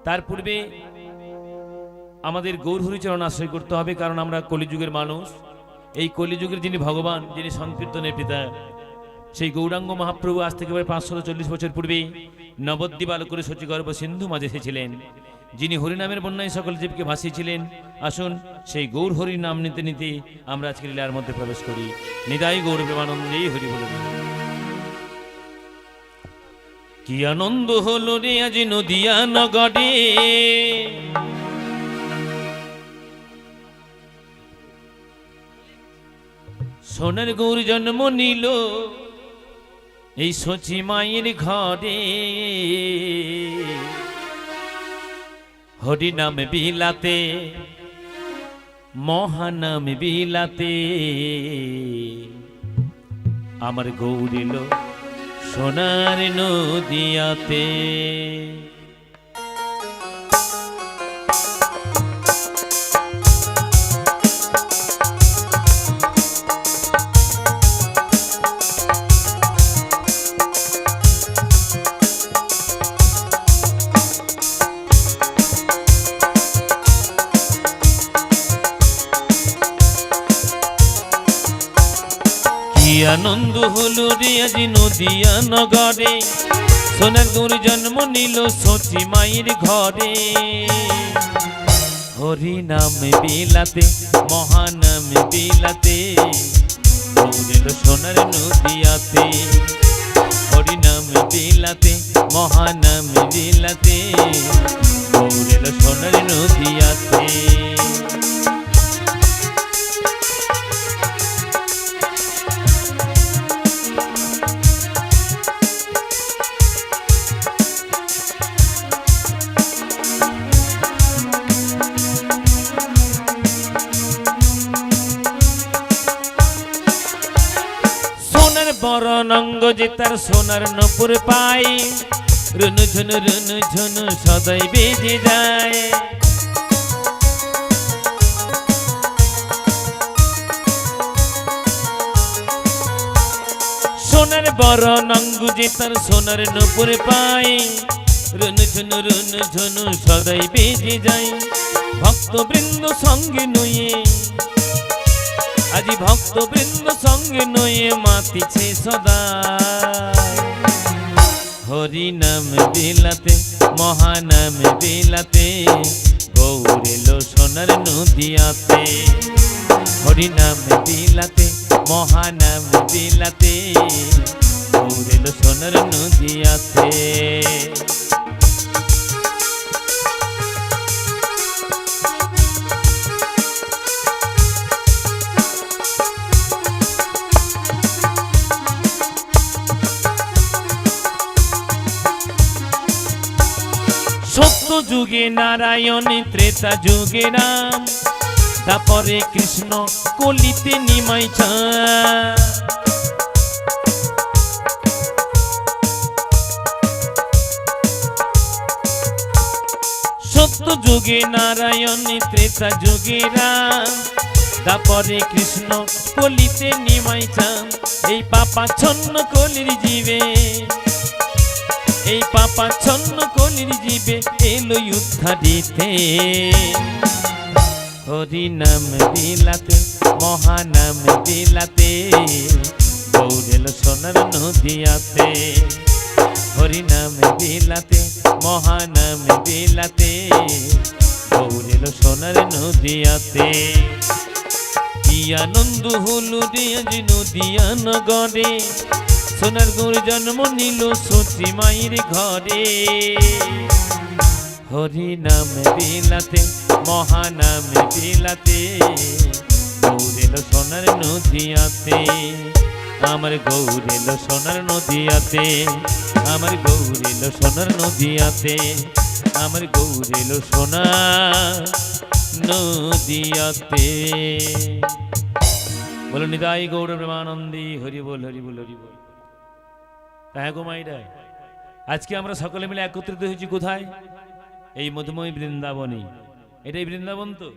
তার পূর্বে আমাদের গৌরহরিচরণ আশ্রয় করতে হবে, কারণ আমরা কলিযুগের মানুষ। এই কলিযুগের যিনি ভগবান, যিনি সংকীর্তনের পিতা, সেই গৌরাঙ্গ মহাপ্রভু আজ থেকে প্রায় 540 বছর পূর্বে নবদ্বীপ আলো করে শচীগর্ভ সিন্ধু মাঝে এসেছিলেন, যিনি হরিনামের বন্যায় সকল জীবকে ভাসিয়েছিলেন। আসুন সেই গৌর হরির নাম নিতে নিতে আমরা আজকে লীলার মধ্যে প্রবেশ করি। নিতাই গৌর প্রেমানন্দে হরি বল। কি আনন্দ হলো রে আজ নদিয়া নগরে, সোনার গৌর জন্ম নিল এই শচী মায়ের ঘরে। হরি নাম বিলাতে, মহানাম বিলাতে, আমার গৌর এলো সোনার নদিয়াতে। আনন্দ হলো রে আজ নদিয়া নগরে, সোনার গৌর জন্ম নিল শচী মায়ের ঘরে। হরি নাম বিলাতে, মহানাম বিলাতে, গৌর এলো সোনার নদিয়াতে। হরি নাম বিলাতে, মহানাম বিলাতে, গৌর এলো সোনার নদিয়াতে। বরণঙ্গ যে তার সোনার নপুর পাই, রুনু ঝুনু সদাই বেজে যায়। সোনার বরণঙ্গ যে তার সোনার নপুর পাই, রুনু ঝুনু সদাই বেজে যায়। ভক্তবৃন্দ সঙ্গে নয়ে, আজি ভক্তবৃন্দ সঙ্গে নয়ে মাতিছে সদা। হরি নাম বিলাতে, মহানাম বিলাতে, গৌর এলো সোনার নদিয়াতে। হরি নাম বিলাতে, মহানাম বিলাতে, গৌর এলো সোনার নদিয়াতে। সত্য যুগে নারায়ণ, ত্রেতা যুগে রাম, তারপরে কৃষ্ণ কলিতে নিমাই চাঁদ। সত্য যুগে নারায়ণ, ত্রেতা যুগে রাম, তারপরে কৃষ্ণ কলিতে নিমাই চাঁদ। এই পাপাচ্ছন্ন কলির জীবে, এই পাপাচ্ছন্ন কলির জীবে এলো উদ্ধারিতে। হরি নাম বিলাতে, মহানাম বিলাতে, গৌর এলো সোনার নদিয়াতে। হরি নাম বিলাতে, মহানাম বিলাতে, গৌর এলো সোনার নদিয়াতে। কি আনন্দ হলো রে আজ নদিয়া নগরে, সোনার গৌর জন্ম নিল শচী মায়ের ঘরে। হরি নাম বিলাতে, মহানাম বিলাতে, গৌর এলো সোনার নদিয়াতে। আমার গৌর এলো সোনার নদিয়াতে, আমার গৌর এলো সোনার নদিয়াতে, আমার গৌর এলো সোনার নদিয়াতে। বলো নিতাই গৌর প্রেমানন্দে হরি বল, হরি বল, হরি বল। তাই গো মাইরা, আজকে আমরা সকলে মিলে একত্রিত হয়েছি কোথায়? এই মধুময় বৃন্দাবনে। এটাই বৃন্দাবন তো?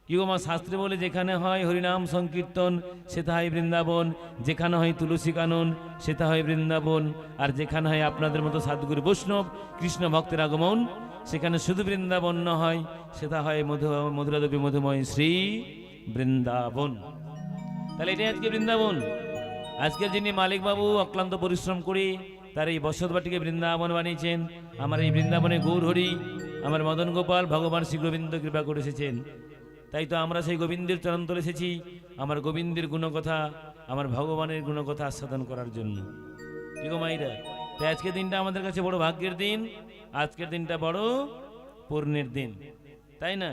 কি গো মা, শাস্ত্রে বলে যেখানে হয় হরিনাম সংকীর্তন সেটা হয় বৃন্দাবন, যেখানে হয় তুলসী কানন সেটা হয় বৃন্দাবন, আর যেখানে হয় আপনাদের মতো সাধুগুরু বৈষ্ণব কৃষ্ণ ভক্তের আগমন সেখানে শুধু বৃন্দাবন হয়, সেটা হয় মধুরাদেবী মধুময় শ্রী বৃন্দাবন। তাহলে এটাই আজকে বৃন্দাবন। আজকের যিনি মালিক বাবু অক্লান্ত পরিশ্রম করে তার এই বসতবাটিকে বৃন্দাবন বানিয়েছেন, আমার এই বৃন্দাবনে গৌরহরি আমার মদন গোপাল ভগবান শ্রী গোবিন্দ কৃপা করে এসেছেন। তাই তো আমরা সেই গোবিন্দের চরণতলে এসেছি, আমার গোবিন্দের গুণকথা, আমার ভগবানের গুণকথা আস্বাদন করার জন্য। কি গো মাইরা, তাই আজকের দিনটা আমাদের কাছে বড় ভাগ্যের দিন, আজকের দিনটা বড় পূর্ণের দিন, তাই না?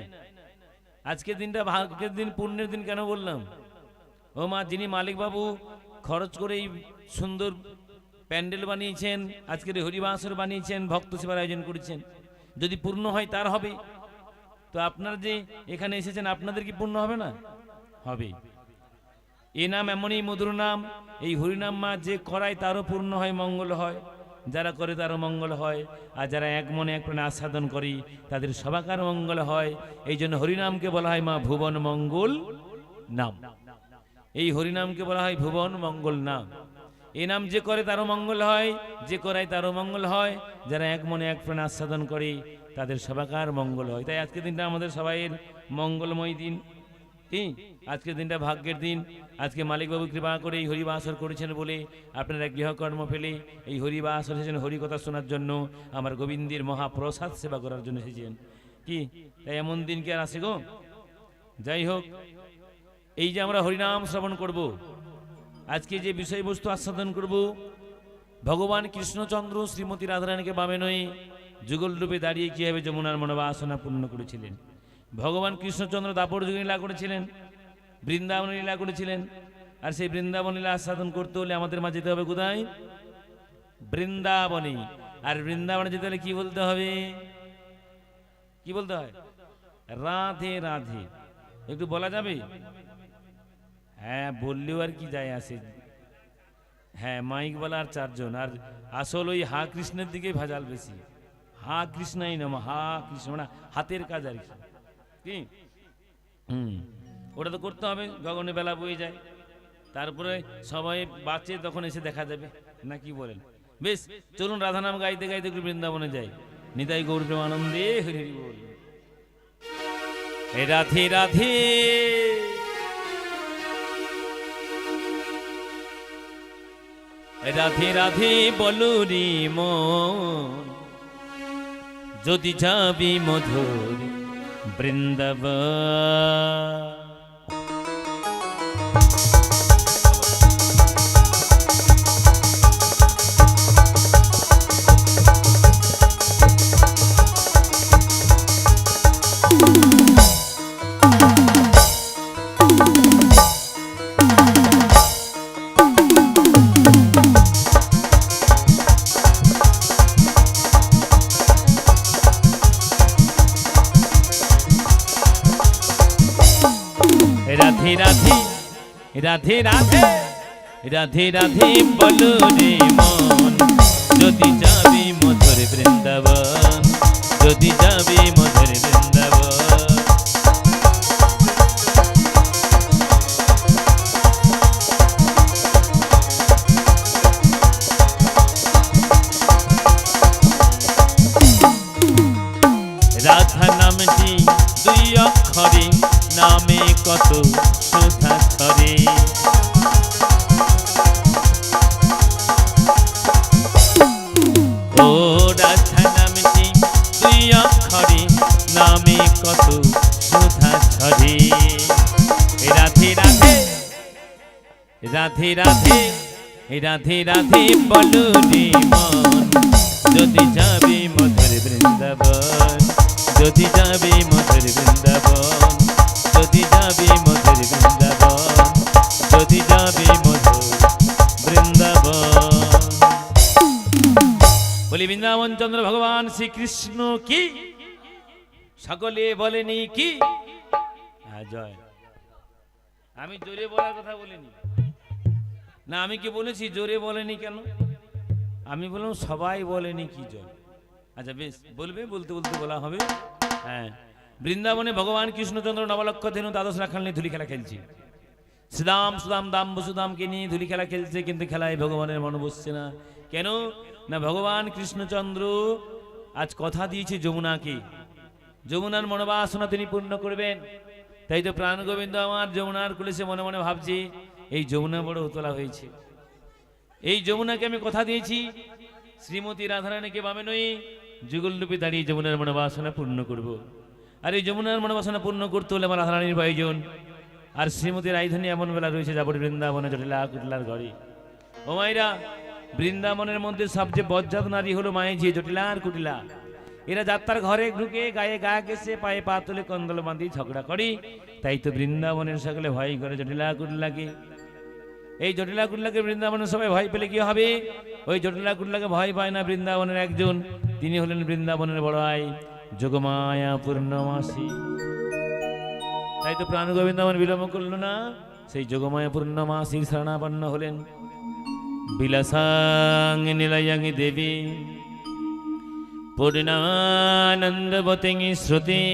আজকের দিনটা ভাগ্যের দিন, পূর্ণের দিন কেন বললাম? ও মা, যিনি মালিক বাবু খরচ করে এই সুন্দর প্যান্ডেল বানিয়েছেন, আজকের হরিবাসর বানিয়েছেন, ভক্ত সেবার আয়োজন করেছেন, যদি পূর্ণ হয় তার হবে। তো আপনারা যে এখানে এসেছেন, আপনাদের কি পূর্ণ হবে না? হবে। এ নাম এমনই মধুর নাম, এই হরিনাম মা যে করায় তারও পূর্ণ হয়, মঙ্গল হয়, যারা করে তারও মঙ্গল হয়, আর যারা এক মনে এক প্রাণে আস্বাদন করি তাদের সবাকার মঙ্গল হয়। এই জন্য হরিনামকে বলা হয় মা ভুবন মঙ্গল নাম। এই হরিনামকে বলা হয় ভুবন মঙ্গল নাম। এই নাম যে করে তারও মঙ্গল হয়, যে করায় তারও মঙ্গল হয়, যারা এক মনে এক প্রাণে আস্বাদন করে তাদের সবাকার মঙ্গল হয়। তাই আজকের দিনটা আমাদের সবাইয়ের মঙ্গলময় দিন। কি আজকের দিনটা ভাগ্যের দিন। আজকে মালিকবাবু কৃপা করে এই হরিবাসর করেছেন বলে আপনারা গৃহকর্ম ফেলে এই হরিবাসর এসেছেন, হরিকথা শোনার জন্য, আমার গোবিন্দের মহাপ্রসাদ সেবা করার জন্য এসেছেন। কি তাই এমন দিন কি আর আসে গো? যাই হোক, এই যে আমরা হরিনাম শ্রবণ করব, আজকে যে বিষয়বস্তু আস্বাদন করব, ভগবান কৃষ্ণচন্দ্র শ্রীমতী রাধারানীকে বামে নয়ে যুগল রূপে দাঁড়িয়ে কিভাবে যমুনার মনোবাসনা পূর্ণ করেছিলেন। ভগবান কৃষ্ণচন্দ্র দাপর যুগে লীলা করেছিলেন, বৃন্দাবন লীলা করেছিলেন। আর সেই বৃন্দাবন লীলা আস্বাদন করতে হলে আমাদের মাঝে যেতে হবে কোথায়? বৃন্দাবনে। আর বৃন্দাবনে যেতে হলে কি বলতে হবে? কি বলতে হয়? রাধে রাধে। একটু বলা যাবে? হ্যাঁ, বললেও আর কি যায় আসে। হ্যাঁ, মাইক বলার চারজন, আর আসল ওই হা কৃষ্ণের দিকে ভেজাল বেশি। হা কৃষ্ণাই নাম, হা কৃষ্ণ মানে হাতের কাজ আর কি। ওটা তো করতে হবে, গগনে বেলা বয়ে যায়, তারপরে সবাই বাঁচে, তখন এসে দেখা যাবে না, কি বলেন? বেশ, চলুন রাধা নাম গাইতে গাইতে একটু বৃন্দাবনে যাই। নিতাই গৌর প্রেমানন্দে হরি হরি বল। রাধে রাধে রাধে রাধে বলো রে মন, যদি যাবি মধুর বৃন্দাবন। রাধে রাধে রাধে রাধে রাধে রাধে বলো রে মন, যদি যাবি মধুর বৃন্দাবন, যদি যাবি মধুর বৃন্দাবন। রাধা নামটি দুই অক্ষরে, নামে কত সুধা ছড়ে। ও রাধা নামটি দুই অক্ষরে, নামে কত সুধা ছড়ে। রাধে রাধে রাধে রাধে রাধে রাধে বলো রে মন, যদি যাবি মধুর বৃন্দাবন, যদি যাবি মধুর বৃন্দাবন, যদি যাবি মধুর বৃন্দাবন, যদি যাবি মধুর বৃন্দাবন। বলি বৃন্দাবন চন্দ্র ভগবান শ্রীকৃষ্ণ কি, সকলে বলেনি কি? জয়। আমি জোরে বলার কথা বলিনি না, আমি কি বলেছি জোরে বলেনি কেন? আমি বললাম সবাই বলেনি কি জয়। আচ্ছা বেশ, বলবে, বলতে বলতে বলা হবে। হ্যাঁ, বৃন্দাবনে ভগবান কৃষ্ণচন্দ্র নবলক্ষ ধেনু দ্বাদশ রাখাল নিয়ে ধুলি খেলা খেলছে। শ্রীদাম সুদাম দাম বসুদামকে নিয়ে ধুলি খেলা খেলছে, কিন্তু খেলায় ভগবানের মন বসছে না। কেন না? ভগবান কৃষ্ণচন্দ্র আজ কথা দিয়েছি যমুনাকে, যমুনার মনোবাসনা তিনি পূর্ণ করবেন। তাই তো প্রাণ গোবিন্দ আমার যমুনার কুলেছে মনে মনে ভাবছি এই যমুনা বড় উতলা হয়েছে, এই যমুনাকে আমি কথা দিয়েছি শ্রীমতী রাধারানীকে বামে নই যুগলরূপে দাঁড়িয়ে যমুনার মনোবাসনা পূর্ণ করব। আর এই যমুনার মনোবাসনা পূর্ণ করতে হলে আমার রাধারানীর প্রয়োজন। আর শ্রীমতী রাজধানী এমন বেলা রয়েছে যাব বৃন্দাবনে জটিলা কুটলার ঘরে। ও মায়েরা, বৃন্দাবনের মধ্যে সবচেয়ে বজ্জাত নারী হলো মায়ে যে জটিলা আর কুটিলা। এরা যাত্রার ঘরে ঢুকে গায়ে গা গেছে, পায়ে পা তুলে কন্দল বাঁধি ঝগড়া করি। তাই তো বৃন্দাবনের সকলে ভয় করে জটিলা কুটলাকে। এই জটিলা কুটলাকে বৃন্দাবনের সবাই ভয় পেলে কি হবে? ওই জটিলা কুটলাকে ভয় পায় না বৃন্দাবনের একজন, তিনি হলেন বৃন্দাবনের বড়াই যোগমায়া পূর্ণমাসী। তাই তো প্রাণ গোবিন্দ আমার বিলম্ব করল না, সেই যোগমায়া পূর্ণমাসীর শরণাপন্ন হলেন। বিলাসাং নিলয়ং দেবী পূর্ণানন্দবতী শ্রুতি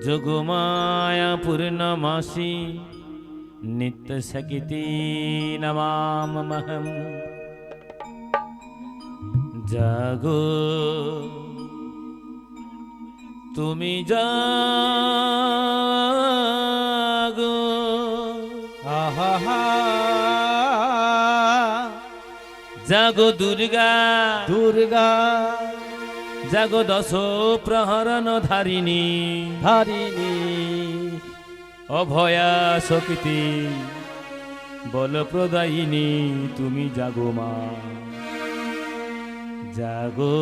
যোগমায়া পূর্ণমাসী নিত্য সকিতি নমামহম। জাগো তুমি জাগো, আহা জাগো দুর্গা দুর্গা জাগো দশ প্রহরণ ধারিণী ধারিণী অভয়া শক্তি বল প্রদায়িনী তুমি জাগো মা। জাগো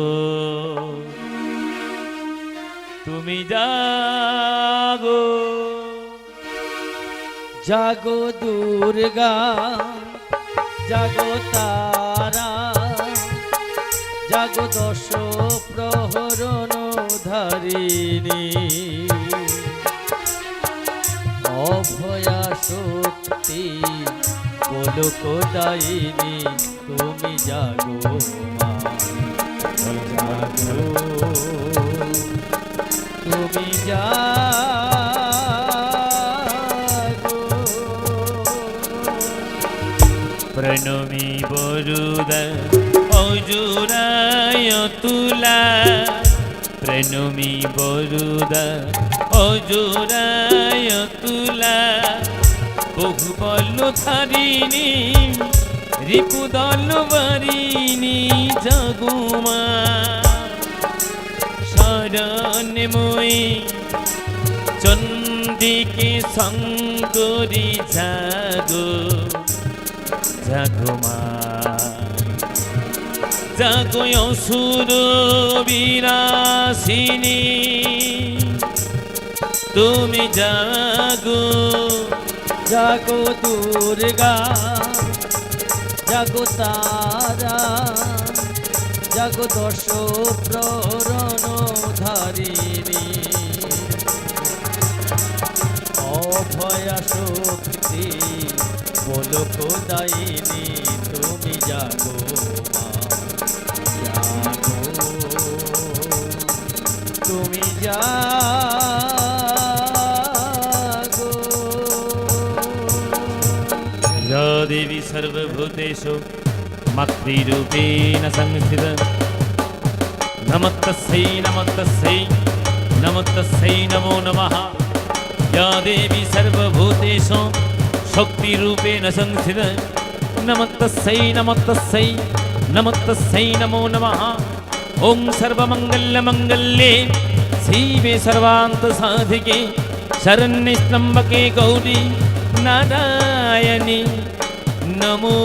তুমি জাগো, জাগো দুর্গা জাগো তারা জাগো দশ প্রহরণ ধারিণী অভয়া শক্তি বলক দায়িনী তুমি জাগো মা। জাগো তুমি জাগো। প্রণমী বরুদ অজুরায় তুলা, প্রণমী বরুদ অজুরায় তুলা বহুবল ধারিণী রিপুদল বারিণী জাগুমা। শরণময়ী চন্দিকে শঙ্করী জাগো জাগো মা। জাগো অসুর বিনাশিনী তুমি জাগো, জাগো দুর্গা জাগো তারা জাগো দশ প্রহরণ ধারিণী অভয়া শক্তি বলক দায়িনী তুমি জাগো মা। জাগো তুমি জাগো। या देवी सर्वभूतेषु मातृरूपेण संस्थिता नमस्तस्यै नमस्तस्यै नमस्तस्यै नमो नमः। या देवी सर्वभूतेषु शक्तिरूपेण संस्थिता नमस्तस्यै नमस्तस्यै नमस्तस्यै नमो नमः। ओं सर्वमङ्गलमङ्गल्ये शिवे सर्वान्तसाधिके शरण्ये त्र्यम्बके गौरी नारायणी नमो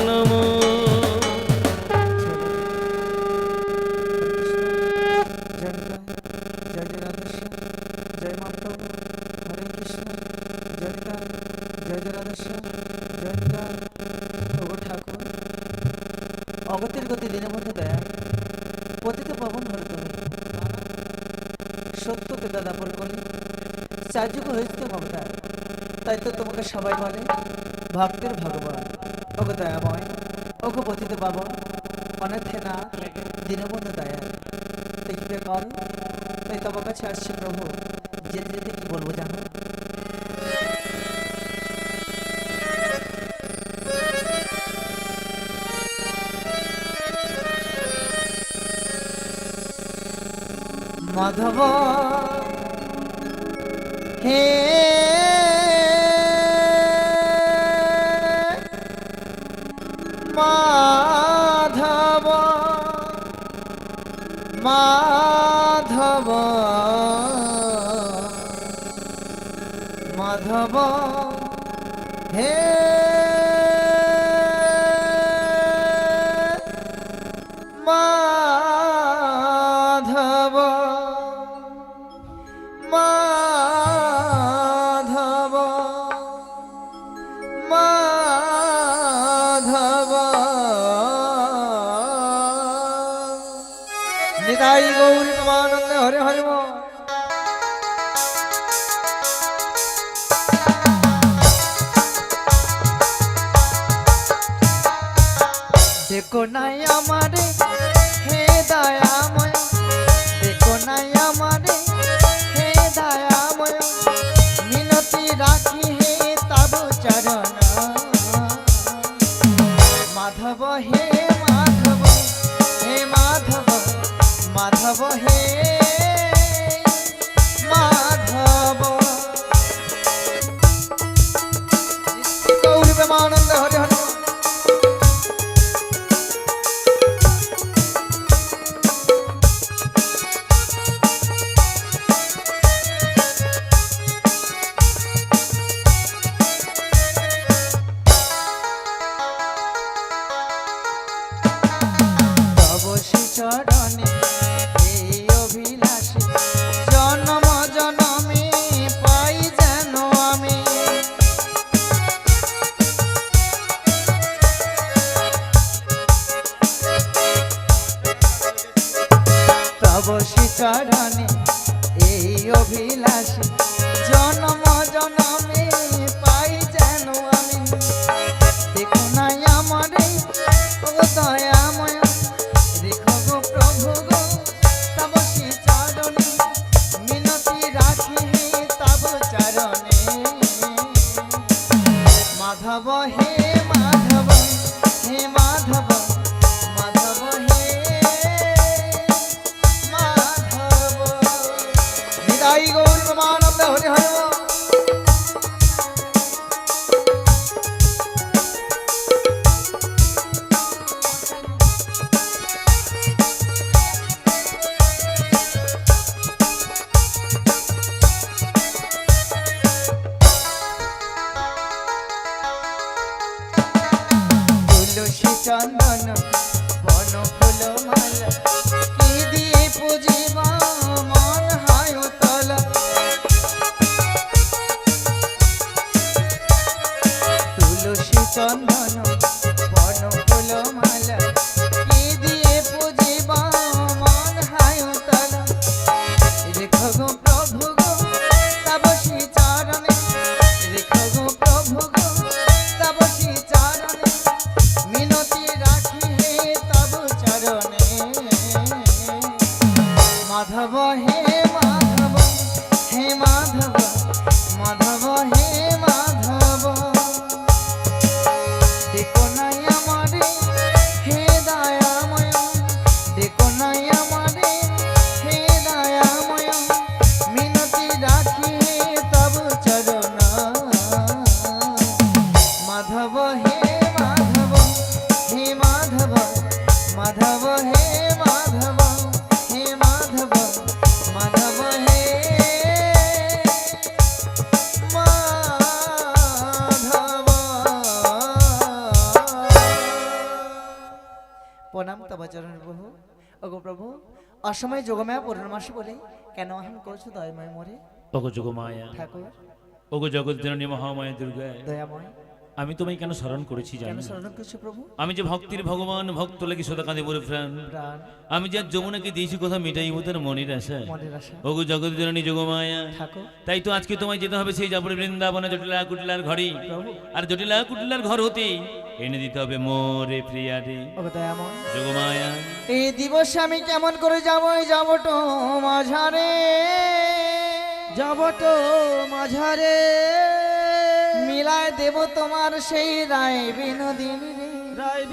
नमो। অগতির গতি দীনবন্ধু দয়া পতিত পাবন হল তুমি সত্য পিতা দাপর কলি চার্যক হয়েছে মমতা। তাই তো তোমাকে সবাই বলে ভক্তের ভগবান। ওগো দয়াময় ওগো পতিত পাবন অনাথে না দীনবন্ধু দয়া দেখিতে কর। তাই তোমার কাছে আসছে প্রভু, যেতে যেতে কি বলবো জানো? মাধব হে মাধব মাধব মাধব হে মাধব মাধব মাধব নিতাই গৌরী প্রেমানন্দে হরে হরে বল। দেখো নাই আমারে হে দয়াময়, দেখো নাই আমারে হে দয়াময়, মিনতি রাখি হে তব চরণ। মাধব হে মাধব হে মাধব মাধব হে মাধব। গৌরী প্রেমানন্দে হরে হরে। চরণে এই অভিলাষী জন্ম জনমে পাই যেন আমি। তব চরণে এই অভিলাষী জন্ম জনমে পাই যেন আমি। দেখো নাই আমারে ও দয়াময়, দেখো গো প্রভু গো তব চরণে, মিনতি রাখি হে তব চরণে। মাধব হে মাধব হে মাধব মাধব হে মাধব। নিতাই গৌর প্রেমানন্দে হরে হরে বল। তুলসী চন্দন বন ফুল মালা, কি দিয়ে পুজিব মন হয় তলা। তুলসী চন্দন বন ফুল মালা, কি দিয়ে পুজিব মন হয় তলা। রেখো গো প্রভু গো তব চরণে, রেখো গো প্রভু গো তব চরণে, মিনতি রাখি হে তব চরণে। মাধব হে মাধব হে মাধব মাধব হে মাধব। দেখো নাই আমারে হে দয়াময়, দেখো নাই আমারে হে দয়াময়, মিনতি রাখি হে তব চরণ। মাধব হে মাধব হে মাধব মাধব হে মাধব হে মাধব মাধব হে মাধব। প্রণাম তব চরণ প্রভু। ওগো প্রভু, অসময় যোগমায়া পূর্ণমাসী বলে কেন আহ্বান করছো দয়াময় মোরে? ওগো যোগমায়া, ঠাকুর ওগো জগৎ জননী মহামায়া দুর্গা, দয়াময় আমি তোমায় কেন স্মরণ করেছি কেন জানো? শরণ করছো প্রভু? আমি যে ভক্তির ভগবান, ভক্ত লাগি সদা কাঁদে মোর প্রাণ। প্রাণ আমি যে যমুনাকে দিয়েছি কথা মিটাইব তার মনের আশা। মনের আশা ওগো জগৎ জননী যোগমায়া, ঠাকুর তাই তো আজকে তোমায় যেতে হবে সেই যাবর বৃন্দাবনে জটিলা কুটিলার ঘরে। প্রভু। আর জটিলা কুটিলার ঘর হতে এনে দিতে হবে মোরে প্রিয়ারে ওগো দয়াময়, যোগমায়া। এই দিবসে আমি কেমন করে যাবো? যাবটো মাঝারে, যাবটো মাঝারে, মিলায় দেব তোমার সেই রায় বিনোদিনী রে। রায়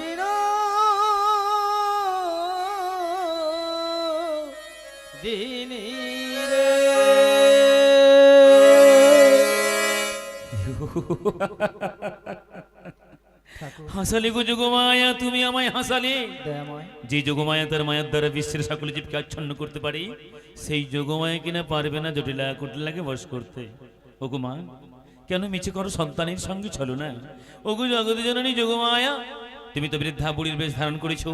দিনী ঠাকুর হাসালে গো যোগমায়া, তুমি আমায় হাসালে। দয়াময়, যে যোগমায়া তার মায়ার দ্বারা বিশ্বের সকল জীবকে আচ্ছন্ন করতে পারে, সেই যোগমায়া কিনা পারবে না জটিলা কুটিলাকে বশ করতে। ওগো মা, কেন মিছে করো সন্তানের সঙ্গে চলো না? ওগো জগৎ জননী যোগমায়া, তুমি তো বৃদ্ধা বুড়ির বেশ ধারণ করেছো।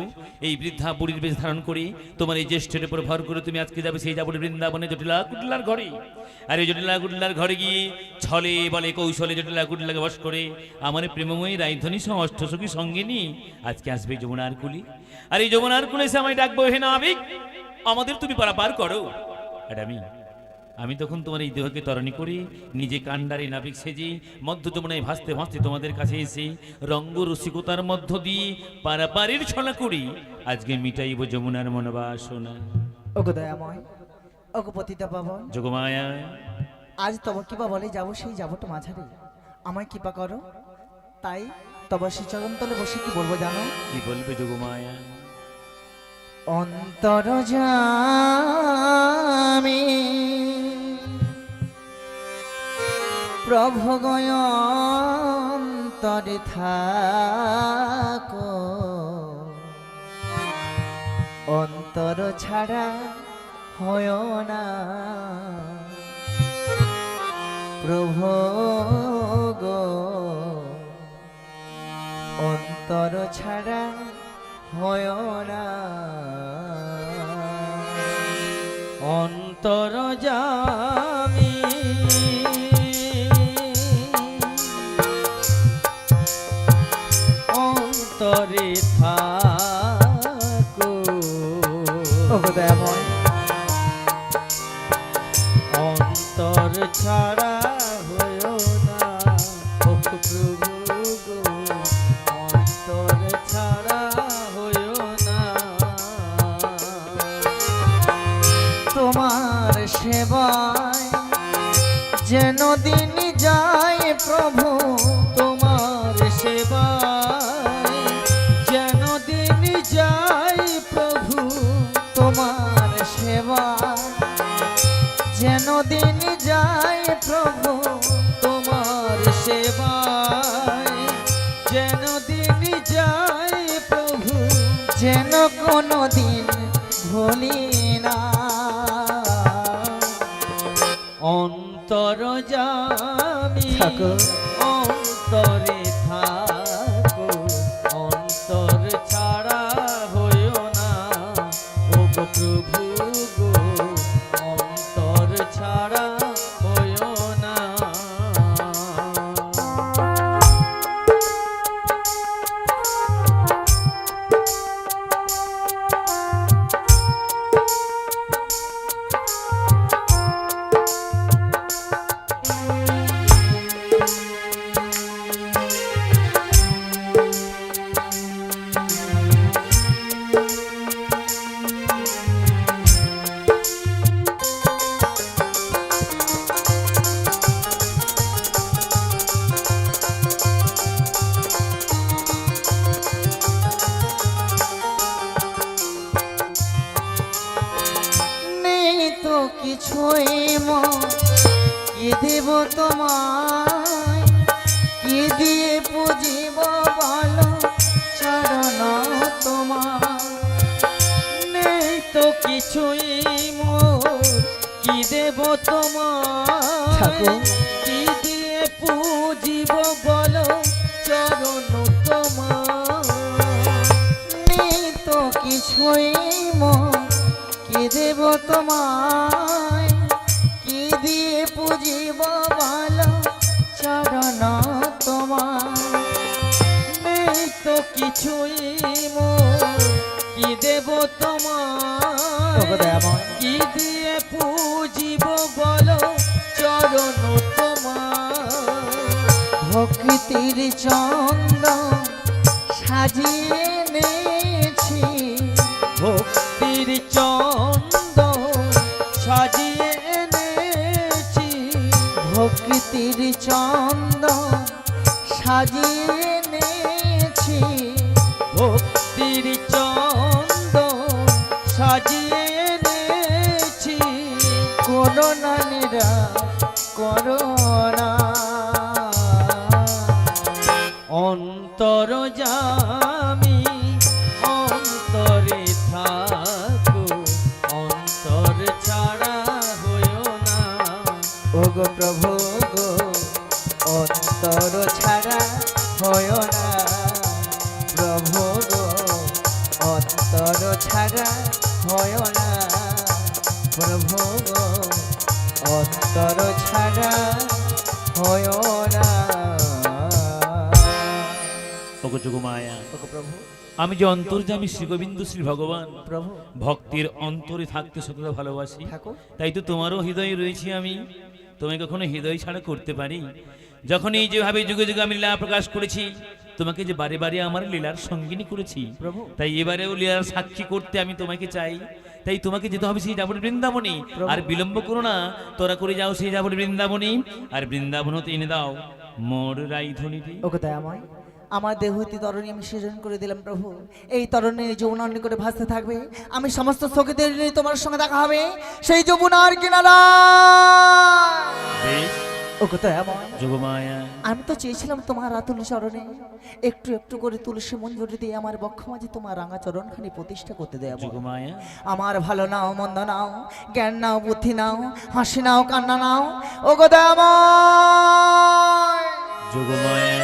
এই বৃদ্ধা বুড়ির বেশ ধারণ করে তোমার এই জ্যেষ্ঠের উপর ভর করে তুমি আজকে যাবে সেই যাবো বৃন্দাবনে জটিলা কুটিলার ঘরে। আর এই জটিলা কুটিলার ঘরে গিয়ে ছলে বলে কৌশলে জটিলা কুটিলাকে বশ করে আমার প্রেমময়ী রাইধনী সহ অষ্টসখী সঙ্গে নিয়ে আজকে আসবে যমুনার কুলি। আর এই যমুনার কুলে এসে আমায় ডাকবো, হে নাবিক, আমাদের তুমি পারাপার করো। আর আমি তখন তোমার এই দেহকে তরণী করি, নিজে কাণ্ডারি নাবিক সেজে মধ্য যমুনায় ভাসতে ভাসতে তোমাদের কাছে এসে রঙ্গ রসিকতার মধ্য দিয়ে পারাপারের ছলা করি। আজকে মিটাইব যমুনার মনোবাসনা। ওগো দয়াময়, ওগো পতিতা পাবন, যোগমায়া, আজ তব কিবা বলে যাবো সেই যাবোটা মাঝারে আমায় কৃপা করো। তাই তব সেই চরণতলে বসে কি বলবো জানো? কি বলবে যোগমায়া? অন্তর জামি প্রভু গয় অন্তরে থাকো, অন্তর ছাড়া হয় না প্রভু গো, অন্তর ছাড়া হয় না। অন্তর জামি অন্তরে থাকো, ওগো দয়াময়, অন্তর ছাড়া হয়েও না ও প্রভু গো, অন্তর ছাড়া হয়েও না। তোমার সেবায় যেন দিন যায় প্রভু, তোমার সেবায় যেন দিন যায় প্রভু, তোমার সেবায় যেন দিন যায় প্রভু, তোমার সেবায় যেন দিন যায় প্রভু, যেন কোনো দিন ভুলি না। অন্তর জামি ঠাকুর, অন্তরে থাকো, অন্তর ছাড়া হইও না ও গো প্রভু গো, অন্তর ছাড়া হইও না। নেই তো কিছুই মন, কি দেব তোমায়, কি দিয়ে পুজিব বলো চরণ তোমার। নেই তো কিছুই মোর, কি দেব তোমার, ঠাকুর, কি দিয়ে পুজিব বলো চরণ তোমার। নেই তো কিছুই মন, কি দেব তোমায়, কি দিয়ে পুজিব বলো চরণ তোমার। নেই তো কিছুই মোর, কি দেব তোমার, ওগো দয়াময়, কি দিয়ে পুজিব বলো চরণ তোমার। ভক্তির চন্দন সাজিয়ে এনেছি, ভক্তির চন্দন সাজিয়ে এনেছি, ভক্তির চন্দন সাজিয়ে এনেছি, ভক্তির চন্দন সাজিয়ে এনেছি। করোনা নিরাশ করোনা অন্তর জামি অন্তরে থাকো অন্তর ছাড়া হইও না ওগো প্রভু গো অন্তর ছাড়া হইও না প্রভু গো অন্তর ছাড়া হইও না প্রভু গো অন্তর ছাড়া হইও না ওগো যোগমায়া, ওগো প্রভু আমি যে অন্তর্যামী শ্রী গোবিন্দ শ্রী ভগবান প্রভু ভক্তির অন্তরে থাকতে সততা ভালোবাসি, থাকো তাই তো তোমারও হৃদয়ে রয়েছি আমি। তোমায় কখনো হৃদয় ছাড়া করতে পারি? যখন এই যেভাবে যুগে যুগে আমি লীলা প্রকাশ করেছি, তোমাকে যে বারে বারে আমার লীলার সঙ্গিনী করেছি, প্রভু তাই এবারেও লীলার সাক্ষী করতে আমি তোমাকে চাই। তাই তোমাকে যেতে হবে সেই যাবর বৃন্দাবনী। আর বিলম্ব করো না, তোরা করে যাও সেই যাবর বৃন্দাবনী, আর বৃন্দাবন হতে এনে দাও মোর রাইধনীটি। ওগো দয়াময়, আমার দেহতি তরণী আমি সৃজন করে দিলাম প্রভু। এই তরণী যমুনার নিকটে ভাসতে থাকবে, আমি সমস্ত স্থগিতের নিয়ে তোমার সঙ্গে দেখা হবে সেই যমুনার কিনারা। বেশ ওগো দয়াময়, যোগমায়া, আমি তো চেয়েছিলাম তোমার আতুল চরণে একটু একটু করে তুলসী মঞ্জুরি দিয়ে আমার বক্ষ মাঝে তোমার রাঙা চরণখানি প্রতিষ্ঠা করতে দেব। যোগমায়া, আমার ভালো নাও মন্দ নাও, জ্ঞান নাও বুদ্ধি নাও, হাসি নাও কান্না নাও, ওগো দয়াময়। যোগমায়া,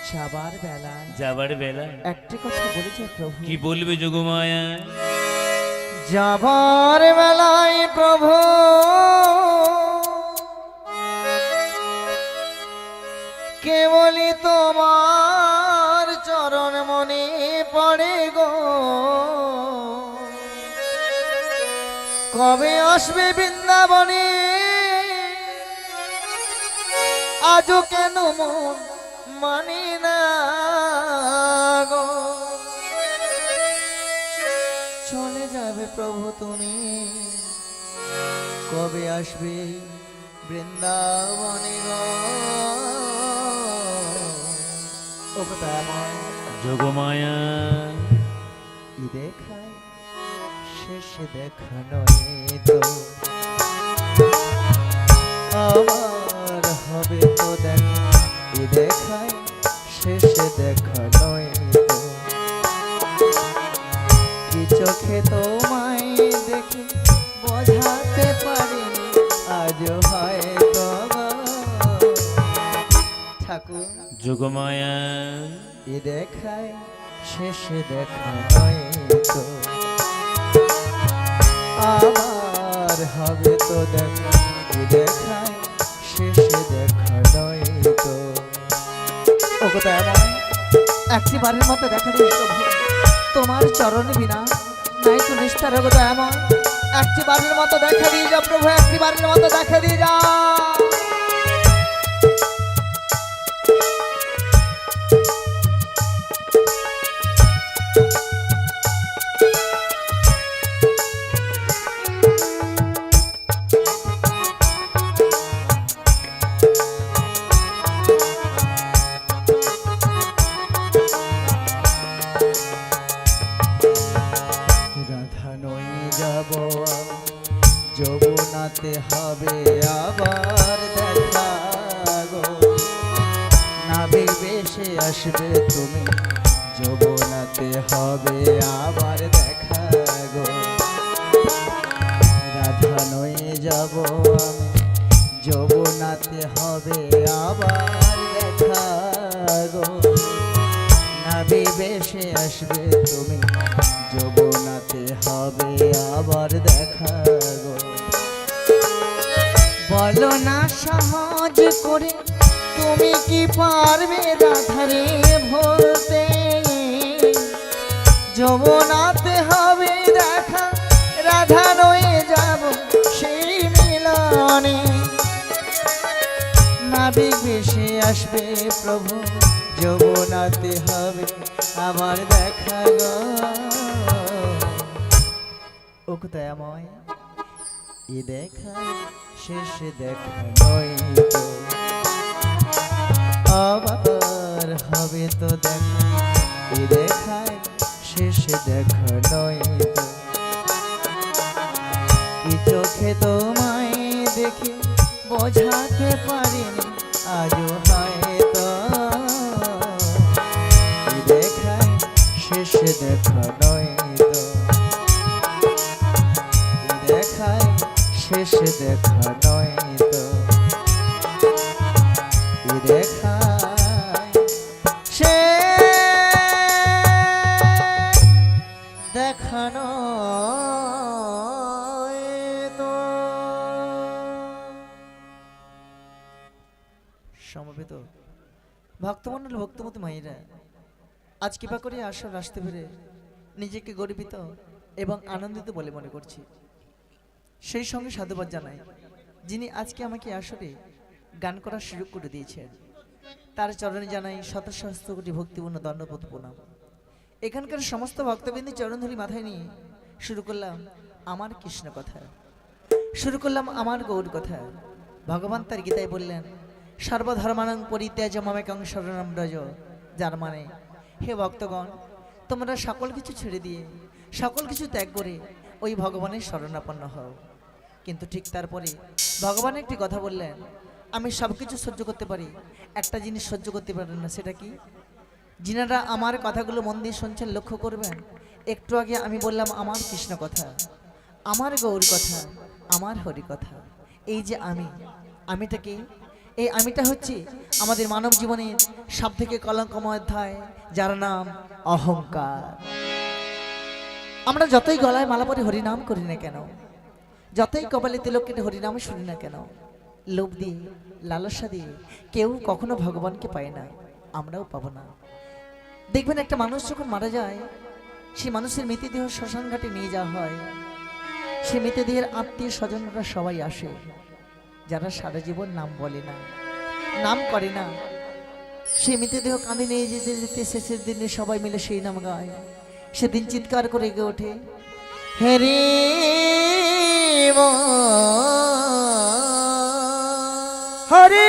যাবার বেলায় যাবার বেলা একটি কথা বলে যায় প্রভু। কি বলবে যোগমায়া? যাবার বেলায় প্রভু কেবলই তোমার চরণ মনে পড়ে গো, কবে আসবে বৃন্দাবনে আজও কেন মন মানি না গো। চলে যাবে প্রভু তুমি, কবে আসবে বৃন্দাবনে গো। ও দয়াময়, যোগমায়া, ই দেখায় শেষ দেখা নয় তো আমার হবে তো দেখা, ই দেখায় শেষ দেখা নয় তো। কি চোখে তোমায় দেখে বোঝাতে পারিনি আজ হয়তো ঠাকুর। যোগমায়া, এ দেখায় শেষ দেখা নয় তো আমার হবে তো দেখা, এ দেখায় শেষ দেখা নয় তো। ওগো দয়াময়, একটি বারের মতো দেখা দিস প্রভু, তোমার চরণ বিনা নাই তো নিষ্ঠার। ওগো দয়াময়, একটি বারের মতো দেখা দিয়ে যা প্রভু, একটি বারের মতো দেখা দিয়ে যা। রাধা নই যাব যমুনাতে হবে আবার দেখা গো, নাবিক বেশে আসবে তুমি যমুনাতে হবে আবার দেখা গো। রাধা নই যাব যমুনাতে হবে আবার দেখা গো, নাবি বেশে আসবে তুমি যমুনাতে হবে আবার দেখা গো। বলো না সহজ করে তুমি কি পারবে রাধারে ভুলতে, যমুনাতে হবে দেখা রাধা নয়ে যাব সেই মিলনে, নাবিক বেশে আসবে প্রভু যমুনাতে হবে আবার দেখা গো। ওগো দয়াময়, এ দেখা শেষ দেখা নয় তো আবার হবে তো দেখা, এ দেখায় শেষ দেখা নয় তো। কি চোখে তোমায় দেখে বোঝাতে পারিনি আজও হয়তো এই দেখায় শেষ দেখা নয়তো এই দেখায় শেষ দেখা নয়তো এই দেখায় দেখানো সমবেত ভক্তমণ্ডল ভক্তমতী মায়েরা আজ কৃপা করে আসর আসতে পেরে নিজেকে গর্বিত এবং আনন্দিত বলে মনে করছি। সেই সঙ্গে সাধুবাদ জানাই যিনি আজকে আমাকে আসরে গান করার সুযোগ করে দিয়েছেন, তার চরণে জানাই শত সহস্র কোটি ভক্তিপূর্ণ দণ্ডবোধ প্রণাম। এখানকার সমস্ত ভক্তবৃন্দের চরণধরি মাথায় নিয়ে শুরু করলাম আমার কৃষ্ণ কথা, শুরু করলাম আমার গৌর কথা। ভগবান তার গীতায় বললেন সর্বধর্মানং পরিত্যাজ্য মামেকং শরণং ব্রজ, যার মানে হে ভক্তগণ তোমরা সকল কিছু ছেড়ে দিয়ে সকল কিছু ত্যাগ করে ওই ভগবানের শরণাপন্ন হও। কিন্তু ঠিক তারপরে ভগবান একটি কথা বললেন, আমি সব কিছু সহ্য করতে পারি, একটা জিনিস সহ্য করতে পারেন না, সেটা কি? যিনারা আমার কথাগুলো মন দিয়ে শুনছেন লক্ষ্য করবেন, একটু আগে আমি বললাম আমার কৃষ্ণ কথা, আমার গৌর কথা, আমার হরি কথা। এই যে আমিটা কি? এই আমিটা হচ্ছে আমাদের মানব জীবনের সব থেকে কলঙ্কময় অধ্যায়, যার নাম অহংকার। আমরা যতই গলায় মালা পরে হরিনাম করি না কেন, যতই কপালে তিলক কেটে হরিনাম শুনি না কেন, লোভ দিয়ে লালসা দিয়ে কেউ কখনো ভগবানকে পায় না, আমরাও পাবো না। দেখবেন একটা মানুষ যখন মারা যায়, সেই মানুষের মৃতদেহ শ্মশান ঘাটে নিয়ে যাওয়া হয়, সে মৃতদেহের আত্মীয় স্বজনরা সবাই আসে, যারা সারা জীবন নাম বলে না, নাম করে না। সেই মৃতদেহ কাঁধে নিয়ে যেতে যেতে শেষের দিনে সবাই মিলে সেই নাম গায়। সেদিন চিৎকার করে গে ওঠে, হরি হরি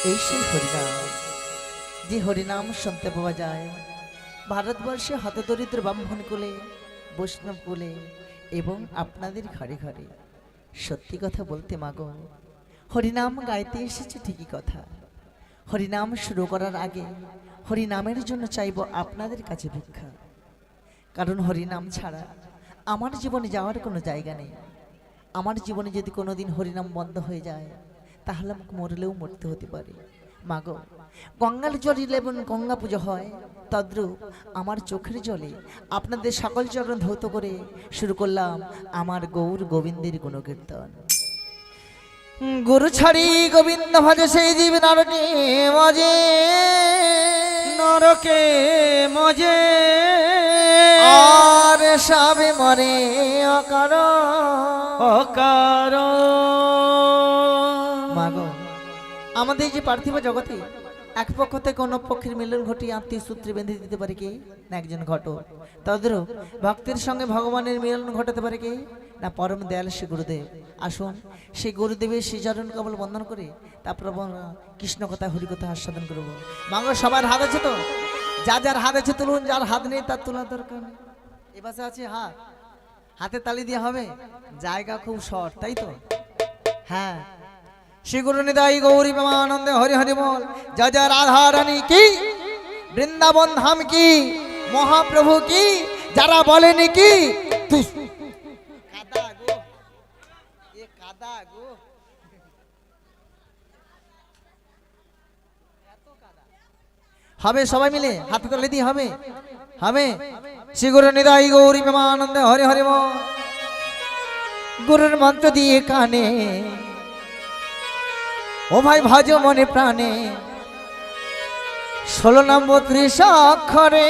এই সেই হরিনাম, যে হরিনাম শুনতে পাওয়া যায় ভারতবর্ষে হতদরিদ্র ব্রাহ্মণ কুলে, বৈষ্ণব কুলে এবং আপনাদের ঘরে ঘরে। সত্যি কথা বলতে মাগো, হরিনাম গাইতে এসেছে ঠিকই কথা, হরিনাম শুরু করার আগে হরিনামের জন্য চাইব আপনাদের কাছে ভিক্ষা। কারণ হরিনাম ছাড়া আমার জীবনে যাওয়ার কোনো জায়গা নেই। আমার জীবনে যদি কোনোদিন হরিনাম বন্ধ হয়ে যায়, তাহলে আমাকে মরলেও মরতে হতে পারে। মাগো, গঙ্গার জলে যেমন গঙ্গা পুজো হয়, তদ্রূপ আমার চোখের জলে আপনাদের সকল চরণ ধৌত করে শুরু করলাম আমার গৌর গোবিন্দের গুণকীর্তন। গুরু ছাড়ি গোবিন্দ ভজে সেই জীব নরকে মজে, নরকে মজে, আর সবে মরে অকার অকার। মাগো, আমাদের যে পার্থিব জগতে এক পক্ষ থেকে অন্য পক্ষের মিলন ঘটিয়ে আত্মীয় সূত্রে বেঁধে দিতে পারে কে? না একজন ঘটক। তদ্রূপ ভক্তের সঙ্গে ভগবানের মিলন ঘটাতে পারে কে? না পরম দয়াল শ্রী গুরুদেব। আসুন সেই গুরুদেবের শ্রী চরণ কমল বন্দন করে তারপর কৃষ্ণ কথা হরি কথা আস্বাদন করব। মাগো, সবার হাত আছে তো? যার যার হাত আছে তুলুন, যার হাত নেই তার তোলার দরকার নেই। এ পাশে আছে হাত, হাতে তালি দিয়ে হবে, জায়গা খুব শর্ট, তাই তো? হ্যাঁ। শ্রী গুরু নিতাই গৌরী প্রেমানন্দে হরি হরি বল। জয় জয় রাধা রানী কি, বৃন্দাবন ধাম কি, মহাপ্রভু কি, যারা বলেনি কি হবে। সবাই মিলে হাতে তালি দিয়ে হবে, হবে। শ্রী গুরু নিতাই গৌরী প্রেমানন্দে হরি হরি বল। গুরুর মন্ত্র দিয়ে কানে ও ভাই ভজ মনে প্রাণে, 16 নম্বর 30 অক্ষরে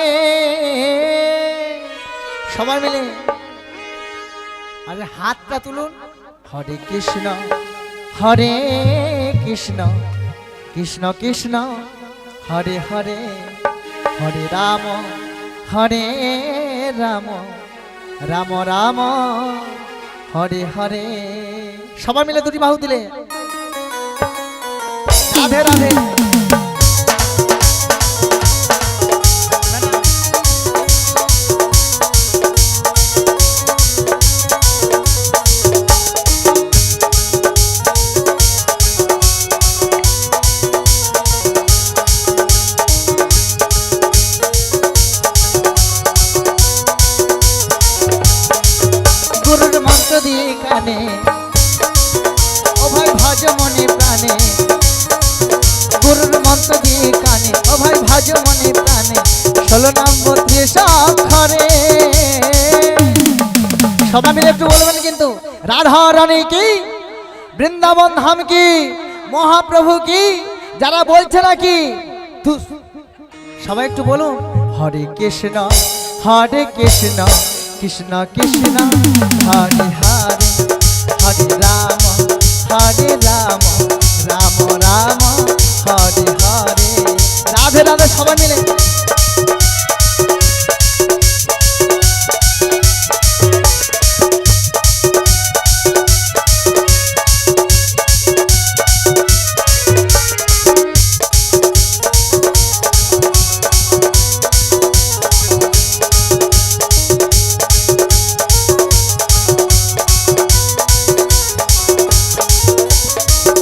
সবাই মিলে আরে হাতটা তুলুন। হরে কৃষ্ণ হরে কৃষ্ণ কৃষ্ণ কৃষ্ণ হরে হরে, হরে রাম হরে রাম রাম রাম হরে হরে। সবাই মিলে দুটি বাহু দিলে রাধে রাধে। ভাজ মনে প্রাণে 16 নাম 32 অক্ষরে। সবাই মিলে একটু বলবেন কিন্তু রাধা রানী কি, বৃন্দাবন ধাম কি, মহাপ্রভু কি, যারা বলছে নাকি সবাই একটু বলুন হরে কৃষ্ণ কৃষ্ণ কৃষ্ণ হরে হরে, হরে রাম রাম রাম হরে হরে। রাধে রাধে সবাই মিলে।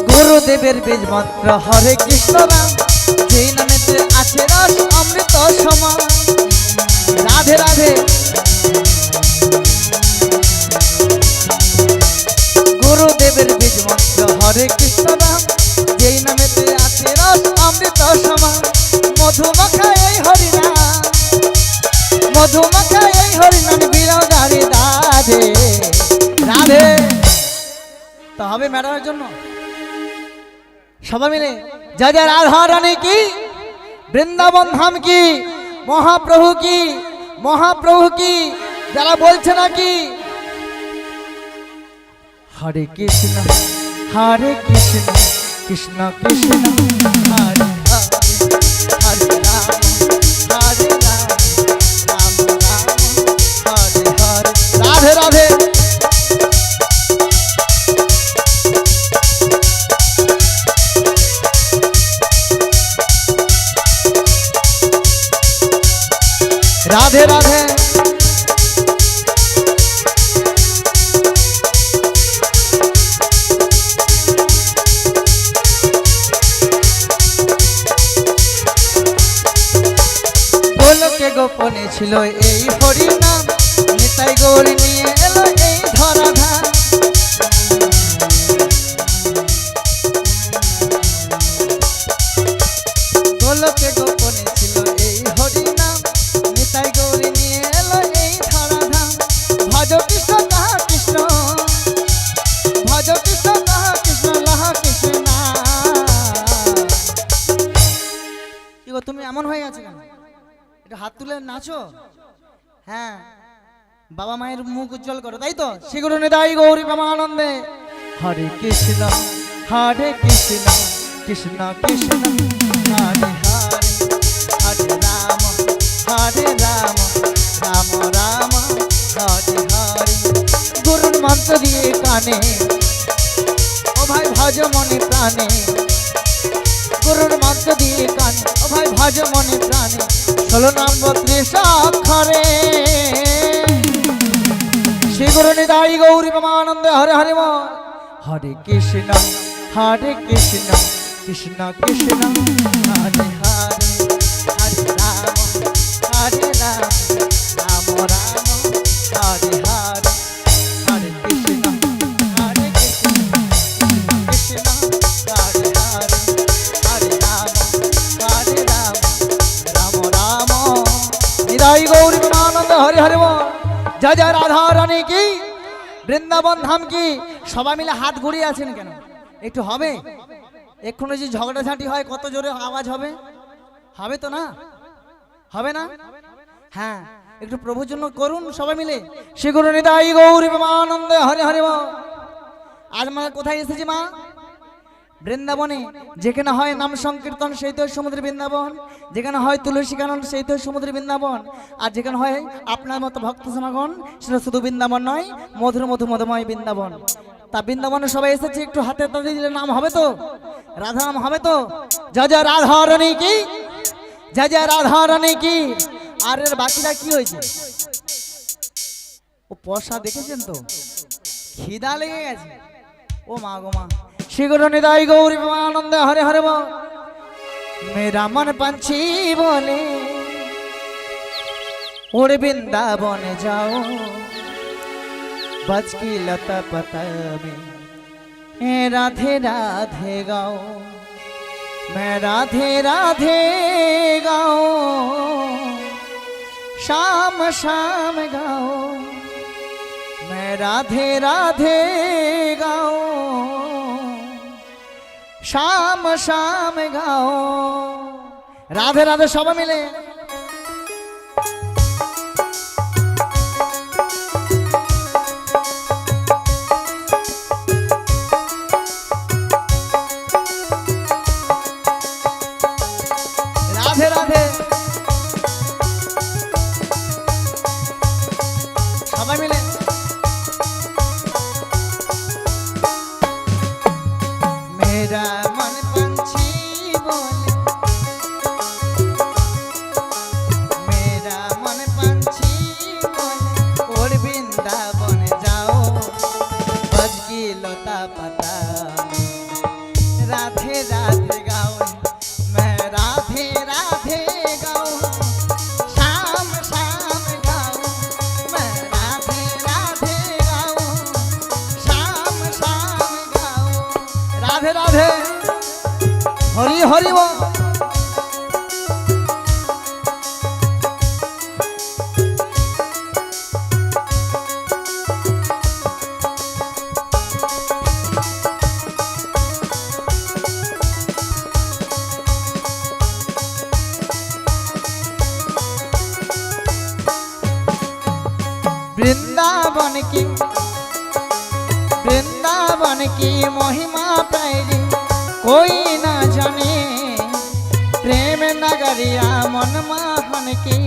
গুরুদেবের বীজ মন্ত্র হরে কৃষ্ণ রাম, যেই নামেতে আছে রস অমৃত সমান। রাধে রাধে। গুরুদেবের বীজ মন্ত্র হরে কৃষ্ণ রাম, যেই নামেতে আছে রস অমৃত সমান। মধুমাখা এই হরিনাম, মধুমাখা এই হরিনাম বিরাজারে রাধে রাধে। তো হবে ম্যাডামের জন্য সবাই মিলে জয় জয় রাধা রানী কি, বৃন্দাবন ধাম কি, মহাপ্রভু কি, মহাপ্রভু কি, যারা বলছে নাকি হরে কৃষ্ণ কৃষ্ণ কৃষ্ণ হরে হরে, হরে রাম রাম রাম হরে হরে। রাধে রাধে। রাধে রাধে। গোলকে গোপনে ছিল এই হরি নাম, নিতাই গৌর নিয়ে এলো এই ধরাধাম। গোলকে গোপনে ছিল এই হরি নাম, নিতাই গৌরী নিয়ে এলো এই ধরাধাম। ভজ কৃষ্ণ তাহা কৃষ্ণ, ভজ কৃষ্ণ তাহা কৃষ্ণ লাহা কৃষ্ণ। কি গো তুমি এমন হয়ে গেছে কেন? একটু হাত তুলে নাচো। হ্যাঁ, বাবা মায়ের মুখ উজ্জ্বল করো, তাই তো? সেগুলো নিতাই গৌরী প্রেমানন্দে। হরে কৃষ্ণ কৃষ্ণ কৃষ্ণ কৃষ্ণ হরে হরে, হরে রাম রাম রাম হরে হরে। গুরুর মন্ত্র দিয়ে কানে ও ভাই ভজ মনে প্রাণে, গুরুর মন্ত্র দিয়ে কানে ও ভাই ভজ মনে প্রাণে। 16 নাম 32 অক্ষরে। শ্রী গুরু নিতাই গৌরী প্রেমানন্দে হরে হরে বল। হরে কৃষ্ণ কৃষ্ণ কৃষ্ণ কৃষ্ণ হরে হরে, হরে রাম রাম রাম হরে হরে, হরে কৃষ্ণ কৃষ্ণ হরে হরে, হরে রাম রাম রাম। নিতাই গৌরী প্রেমানন্দে হরে হরে বল। জয় জয় রাধা রানী কি, বৃন্দাবন ধাম কি। সবাই মিলে হাত ঘুরিয়ে আছেন কেন? একটু হবে এক্ষুনি যে ঝগড়াঝাঁটি হয় কত জোরে আওয়াজ হবে, হবে তো না? হবে না? হ্যাঁ, একটু প্রভুর জন্য করুন সবাই মিলে। শ্রী গুরু নিতাই গৌরী প্রেমানন্দে হরে হরে বল। আজ আমরা কোথায় এসেছি মা? বৃন্দাবনে। যেখানে হয় নাম সংকীর্তন সেই তো সমুদ্র বৃন্দাবন, যেখানে হয় তুলসী কানন সেই তো সমুদ্র বৃন্দাবন, আর যেখানে হয় আপনার মতো ভক্ত সমাগম সেটা শুধু বৃন্দাবন নয়, মধুর মধুময় বৃন্দাবন। তা বৃন্দাবনে সবাই এসেছে, একটু হাতে তালি দিলে নাম হবে তো? রাধা নাম হবে তো? জয় জয় রাধা রানী কি, জয় জয় রাধা রানী কি। আর এর বাকিরা কি হয়েছে? ও পয়সা দেখেছেন তো, খিদা লেগে গেছে। ও মা গো মা। শ্রী গুরু নিতাই গৌরী প্রেমানন্দে হরে হরে বল। मेरा मन पंछी बोले उड़ वृंदावन जाओ, बज की लता पता में राधे राधे गाओ, मैं राधे राधे गाओ। शाम शाम गाओ मैं राधे राधे गाओ शाम शाम गाओ राधे राधे सब मिले राधे राधे সবাই মিলে मेरा मन पंछी बोले मेरा मन पंछी बोले और वृंदावन जाओ बज की लता पता राधे राधे गाओ मैं राधे राधे गाओ शाम शाम गाओ मैं राधे राधे गाओ शाम शाम गाओ राधे राधे हरि हरि बोल वृंदावन की महिमा पैरी कोई ना जाने प्रेम नगरिया मन मोहन की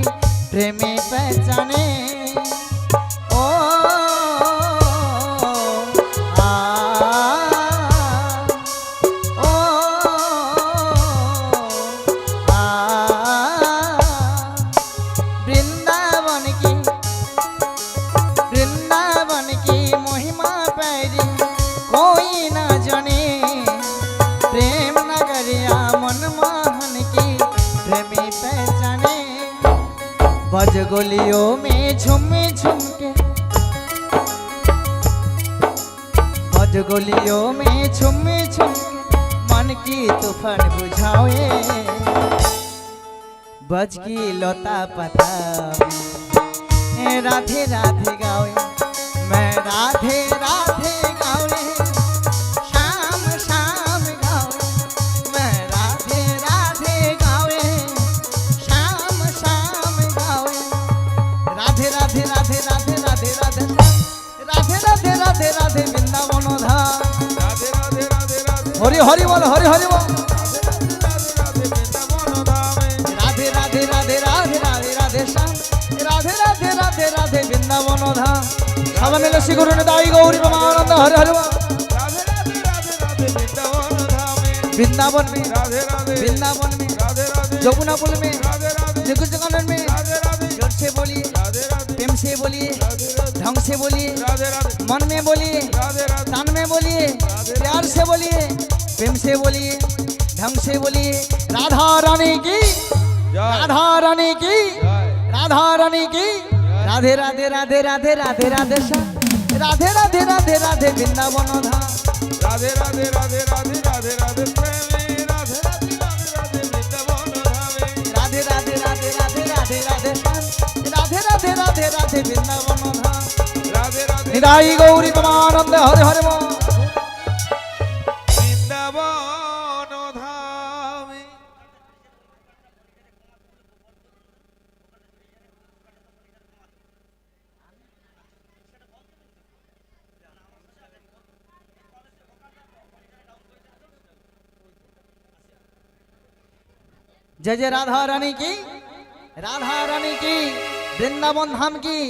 प्रेमी पहचाने ओ आ ओ आ वृंदावन की महिमा पैरी कोई ना जाने प्रेम नगरिया मनमोहन की प्रेमी पहचाने बज गलियों में झूम झूम के बज गलियों में झूम झूम के मन की तूफान बुझाओए बज की लता पता राधे राधे गाओ मैं राधे राधे गाओ शाम शाम गाओ मैं राधे राधे गाओ शाम शाम गाओ राधे राधे राधे राधे राधे राधे राधे राधे राधे राधे वृंदावन धाम राधे राधे राधे राधे हरि हरि बोल हरि हरि बोल राधे राधे राधे राधे राधे राधे राधे राधे श्याम राधे राधे राधे राधे वृंदावन धाम सब मिले श्री गुरु निताई गौरी परमानंद हरे हरे राधे राधे राधे राधे वृंदावन धाम वृंदावन में राधे राधे वृंदावन में राधे राधे जमुनापुर में राधे राधे निकुंज कानन में राधे राधे जोर से बोलिए राधे राधे प्रेम से बोलिए राधे राधे ढंग से बोलिए राधे राधे मन में बोलिए राधे राधे तन में बोलिए प्यार से बोलिए प्रेम से बोलिए ढंग से बोलिए राधा रानी की राधा रानी की राधा रानी की राधे राधे राधे राधे राधे राधे राधे राधे राधे राधे वृंदावन धाम राधे राधे राधे राधे राधे राधे प्रेमी राधे राधे राधे राधे वृंदावन धाम राधे राधे राधे राधे राधे राधे राधे राधे राधे राधे वृंदावन धाम राधे राधे निताई गौरी परमानंद हरे हरे बोल वृंदावन धाम जय जय राधा रानी की वृंदावन धाम की